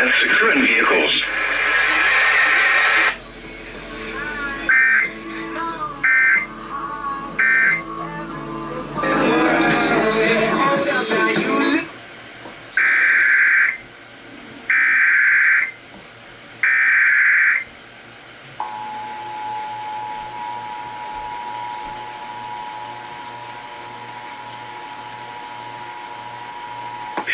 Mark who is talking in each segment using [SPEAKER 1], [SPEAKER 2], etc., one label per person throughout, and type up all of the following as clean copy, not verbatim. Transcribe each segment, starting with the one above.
[SPEAKER 1] deaths occur in vehicles.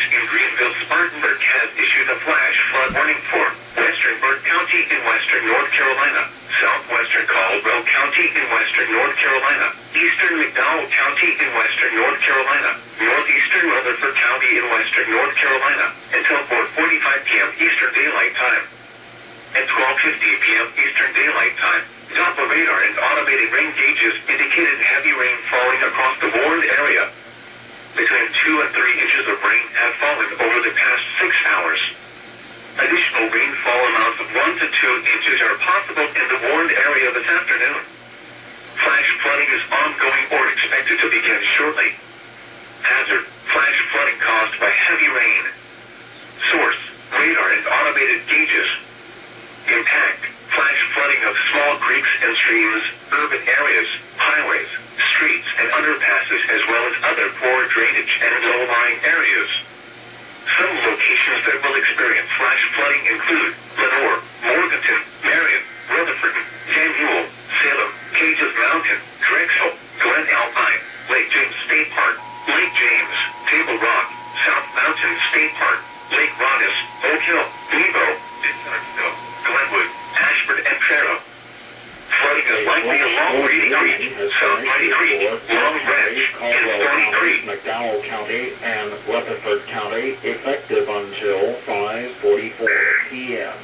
[SPEAKER 2] In Greenville, Spartanburg has issued a flash flood warning for western Burke County in western North Carolina, southwestern Caldwell County in western North Carolina, eastern McDowell County in western North Carolina, northeastern Rutherford County in western North Carolina, until 4:45 p.m. Eastern Daylight Time. At 12:50 p.m. Eastern Daylight Time, Doppler radar and automated rain gauges indicated heavy rain falling across the warned area. Between 2 and 3 inches of rain have fallen over the past 6 hours. Additional rainfall amounts of 1 to 2 inches are possible in the warned area this afternoon. Flash flooding is ongoing or expected to begin shortly. Hazard: flash flooding caused by heavy rain. Source: radar and automated gauges. Impact: flash flooding of small creeks and streams, urban areas, highways, streets and underpasses, as well as other poor drainage and low-lying areas. Some locations that will experience flash flooding include Lenore, Morganton, Marion, Rutherford, Samuel, Salem, Cages Mountain, Drexel, Glen Alpine, Lake James State Park, Lake James, Table Rock, South Mountain State Park, Lake Ronis, Oak Hill, Nebo, Glenwood, Ashford, and Faro. Flooding is likely along Reedy Creek, South Mighty Creek, Long Branch, and Stony Creek.
[SPEAKER 3] McDowell County and Rutherford County, effective until 5:44 p.m.